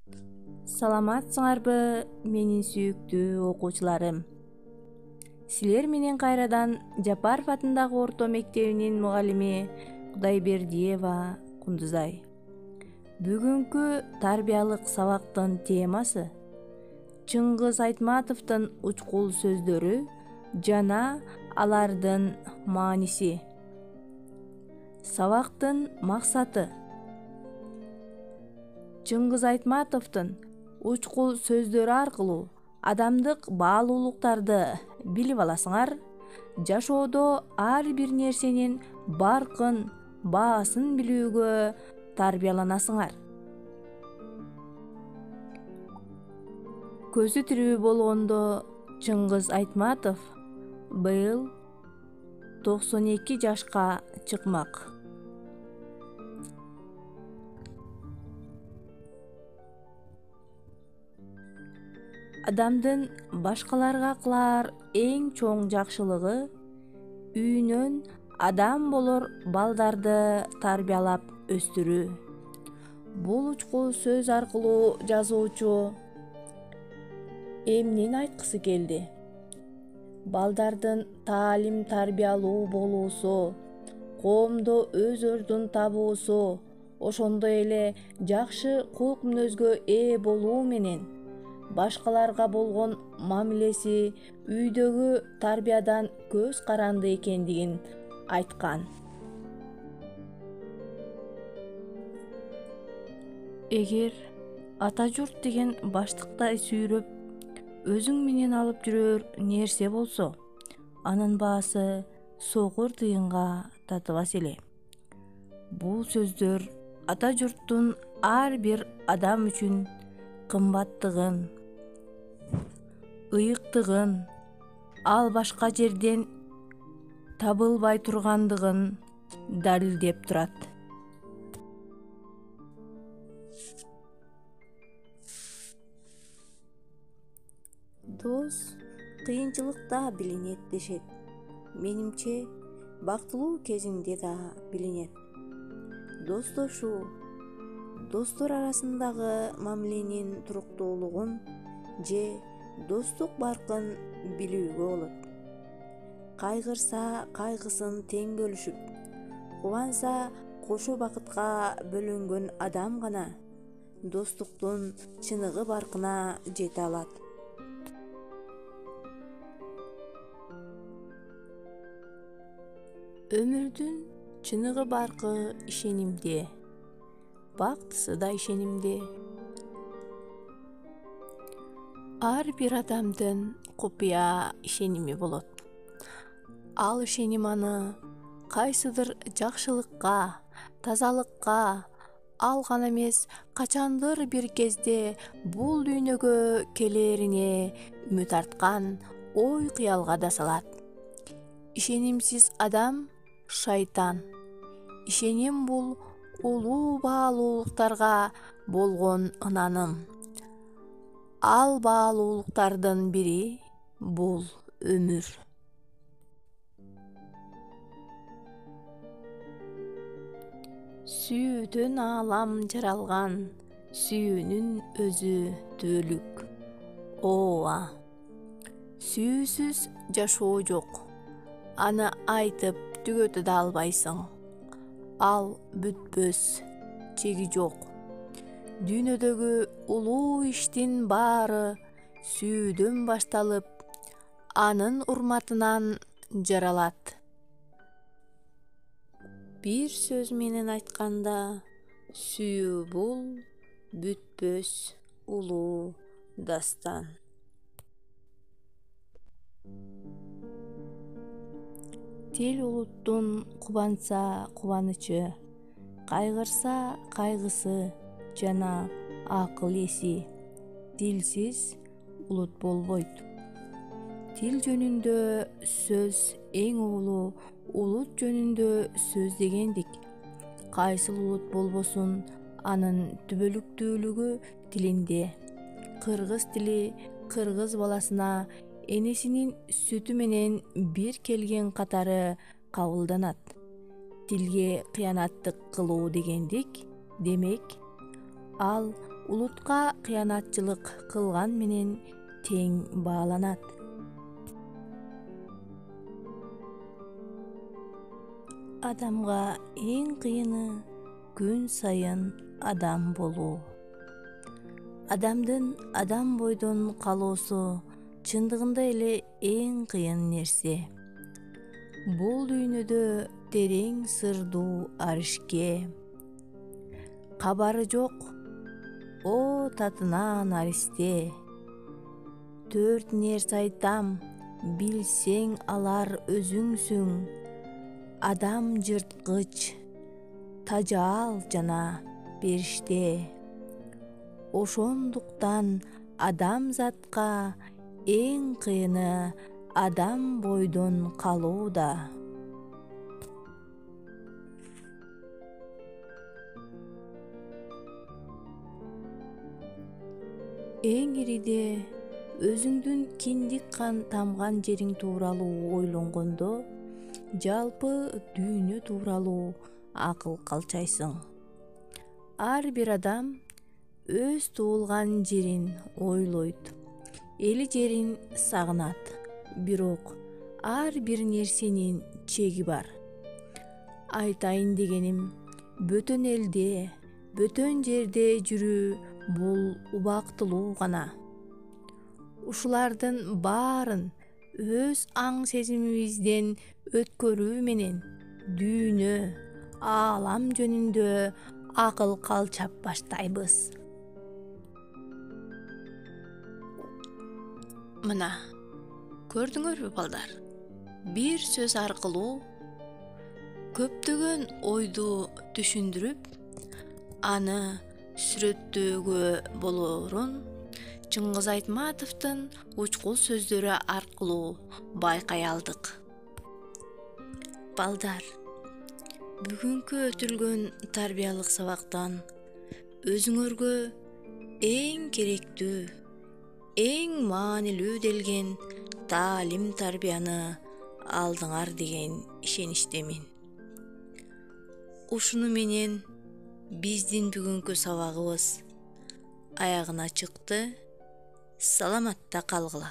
Саламатсыңарбы, менин сүйүктүү окуучуларым. Силер менен кайрадан Жапаров атындагы орто мектебинин мугалими Кудайбердиева Кундузай. Бүгүнкү тарбиялык сабактын темасы Чыңгыз Айтматовдун учкул сөздөрү жана алардын мааниси. Сабактын максаты Чыңгыз Айтматовдун учкул сөздөрү аркылуу адамдык баалуулуктарды билип аласыңар, жашоодо ар бир нерсенин баркын, баасын билүүгө тарбияланасыңар. Көзү тирүү болгондо Чыңгыз Айтматов быйыл 92 жашка чыкмак. Адамдын башкаларга кылар эң чоң жакшылыгы үйүнөн адам болор балдарды тарбиялап өстүрүү. Бул учкул сөз аркылуу жазуучу эмнени айткысы келди? Балдардын таалим тарбиялуу болуусу, коомдо өз ордун табуусу, ошондой эле жакшы кулк мүнөзгө ээ болуу менен башкаларга болгон мамилеси үйдөгү тарбиядан көз каранды экендигин айткан. Эгер ата журт деген баштыктай сүйрөп өзүң менен алып жүрөр нерсе болсо, анын баасы сокур тыйынга татыбас эле. Бул сөздөр ата журттун ар бир адам үчүн кымбаттыгын, ыйыктыгын, ал башка жерден табылбай тургандыгын далилдеп турат. Дос кыйынчылыкта билинет дешет. Менимче, бактылуу кезиңде да билинет. Достошуу, достор арасындагы мамиленин туруктуулугун же достук баркын билүүгө болот. Кайгырса кайгысын тең бөлүшүп, кубанса кошо бакытка бөлөнгөн адам гана достуктун чыныгы баркына жете алат. Өмүрдүн чыныгы баркы ишенимде, бактысы да ишенимде. Ар бир адамдын купуя ишеними болот. Ал ишеним аны кайсыдыр жакшылыкка, тазалыкка, ал гана эмес качандыр бир кезде бул дүйнөгө келерине үмүт арткан ой кыялга да салат. Ишенимсиз адам шайтан. Ишеним бул улуу баалуулуктарга болгон ынаным. Ал баалуулуктардын бири бул өмүр. Сүйүүдөн аалам жаралган, сүйүүнүн өзү түбөлүк. Ооба. Сүйүүсүз жашоо жок. Аны айтып түгөтө да албайсың. Ал бүтпөс, чеги жок. Дүйнөдөгү улуу иштин баары сүйүүдөн башталып, анын урматынан жаралат. Бир сөз менен айтканда, сүйүү бул бүтпөс улуу дастан. Тил улуттун кубанса кубанычы, кайгырса кайгысы жана акыл эси. Тилсиз улут болбойт. Тил жөнүндө сөз эң улуу, улут жөнүндө сөз дегендик. Кайсыл улут болбосун, анын түбөлүктүүлүгү тилинде. Кыргыз тили кыргыз баласына энесинин сүтү менен бир келген катары кабылданат. Тилге кыянаттык кылуу дегендик, демек, ал улутка кыянатчылык кылган менен тең бааланат. Адамга эң кыйыны күн сайын адам болуу. Адамдын адам бойдон калоосу чындыгында эле эң кыйын нерсе. Бул дүйнөдө терең сырдуу аришке кабары жок о татынан аристе. 4 нерсе айтам, билсең алар өзүңсүң. Адам жырткыч, тажаал жана периште. Ошондуктан адамзатка эң кыйыны адам бойдон калууда. Эң ириде өзүңдүн киндик кан тамган жериң тууралуу ойлонгондо жалпы дүйнө тууралуу акыл калчайсың. Ар бир адам өз туулган жерин ойлойт, эли жерин сагынат. Бирок ар бир нерсенин чеги бар. Айтайын дегеним, бөтөн элде, бөтөн жерде жүрүү бул убактылуу гана. Ушулардын баарын өз аң сезимибизден өткөрүү менен дүйнө, аалам жөнүндө акыл калчап баштайбыз. Мына, көрдүңөрбү балдар? Бир сөз аркылуу көптөгөн ойду түшүндүрүп, аны сүрөттөөгө болоорун Чыңгыз Айтматовдун учкул сөздөрү аркылуу байкай алдык. Балдар, бүгүнкү өтүлгөн тарбиялык сабактан өзүңөргө эң керектүү, эң маанилүү делген таалим тарбияны алдыңар деген ишеничтемин. Ушуну менен биздин бүгүнкү сабагыбыз аягына чыкты. Саламатта калгыла.